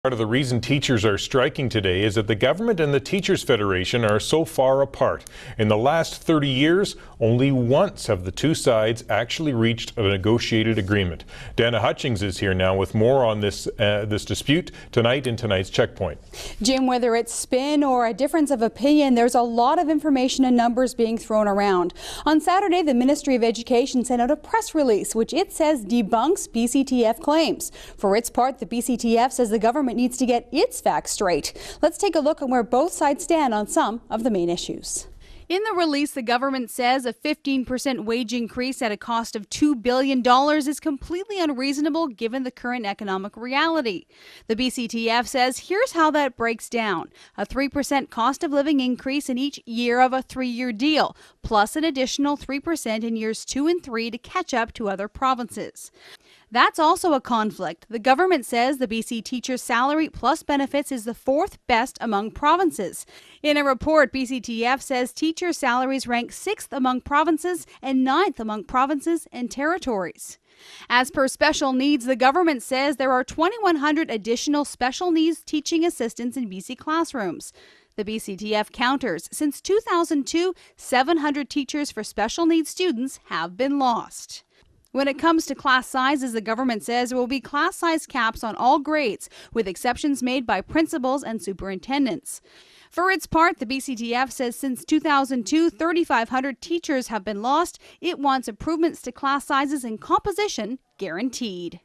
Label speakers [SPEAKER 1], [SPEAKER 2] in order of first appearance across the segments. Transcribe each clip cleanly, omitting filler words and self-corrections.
[SPEAKER 1] Part of the reason teachers are striking today is that the government and the Teachers Federation are so far apart. In the last 30 years, only once have the two sides actually reached a negotiated agreement. Dana Hutchings is here now with more on this dispute tonight in tonight's Checkpoint.
[SPEAKER 2] Jim, whether it's spin or a difference of opinion, there's a lot of information and numbers being thrown around. On Saturday, the Ministry of Education sent out a press release, which it says debunks BCTF claims. For its part, the BCTF says the government needs to get its facts straight. Let's take a look at where both sides stand on some of the main issues. In the release, the government says a 15% wage increase at a cost of $2 billion is completely unreasonable given the current economic reality. The BCTF says here's how that breaks down. A 3% cost of living increase in each year of a 3-year deal, plus an additional 3% in years 2 and 3 to catch up to other provinces. That's also a conflict. The government says the BC teacher's salary plus benefits is the 4th best among provinces. In a report, BCTF says teacher salaries rank 6th among provinces and 9th among provinces and territories. As per special needs, the government says there are 2,100 additional special needs teaching assistants in BC classrooms. The BCTF counters. Since 2002, 700 teachers for special needs students have been lost. When it comes to class sizes, the government says there will be class size caps on all grades, with exceptions made by principals and superintendents. For its part, the BCTF says since 2002, 3,500 teachers have been lost. It wants improvements to class sizes and composition guaranteed.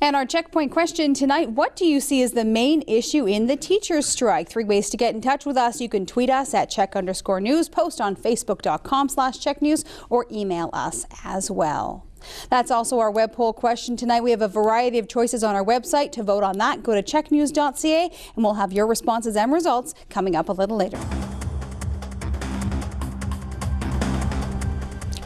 [SPEAKER 2] And our Checkpoint question tonight, what do you see as the main issue in the teachers' strike? 3 ways to get in touch with us. You can tweet us at @check_news, post on facebook.com/checknews, or email us as well. That's also our web poll question tonight. We have a variety of choices on our website. To vote on that, go to checknews.ca, and we'll have your responses and results coming up a little later.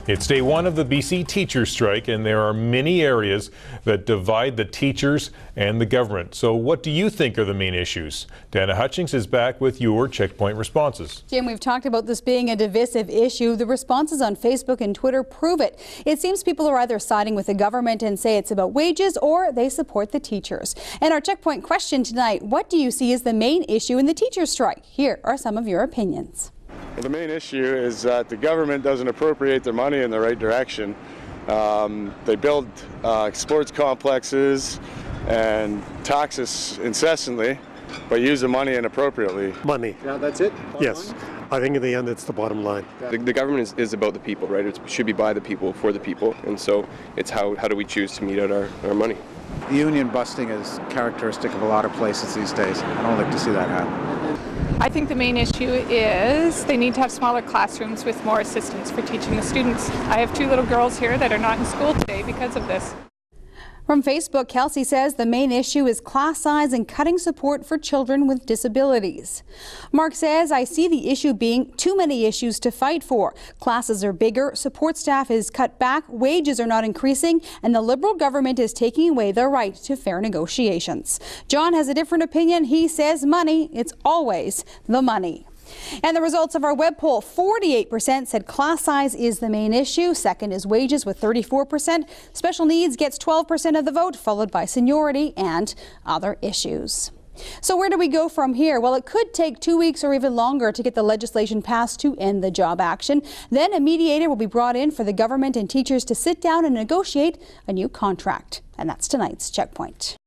[SPEAKER 1] It's day one of the BC teachers strike, and there are many areas that divide the teachers and the government. So what do you think are the main issues? Dana Hutchings is back with your Checkpoint responses.
[SPEAKER 2] Jim, we've talked about this being a divisive issue. The responses on Facebook and Twitter prove it. It seems people are either siding with the government and say it's about wages, or they support the teachers. And our Checkpoint question tonight, what do you see as the main issue in the teachers strike? Here are some of your opinions.
[SPEAKER 3] Well, the main issue is that the government doesn't appropriate their money in the right direction. They build sports complexes and tax us incessantly, but use the money inappropriately.
[SPEAKER 4] Money.
[SPEAKER 5] Yeah, that's it?
[SPEAKER 4] Yes. I think in the end it's the bottom line.
[SPEAKER 5] The government is about the people, right? It should be by the people, for the people. And so it's how do we choose to mete out our money.
[SPEAKER 6] Union busting is characteristic of a lot of places these days. I don't like to see that happen.
[SPEAKER 7] I think the main issue is they need to have smaller classrooms with more assistants for teaching the students. I have 2 little girls here that are not in school today because of this.
[SPEAKER 2] From Facebook, Kelsey says the main issue is class size and cutting support for children with disabilities. Mark says, I see the issue being too many issues to fight for. Classes are bigger, support staff is cut back, wages are not increasing, and the Liberal government is taking away their right to fair negotiations. John has a different opinion. He says money, it's always the money. And the results of our web poll, 48% said class size is the main issue. Second is wages with 34%. Special needs gets 12% of the vote, followed by seniority and other issues. So where do we go from here? Well, it could take 2 weeks or even longer to get the legislation passed to end the job action. Then a mediator will be brought in for the government and teachers to sit down and negotiate a new contract. And that's tonight's Checkpoint.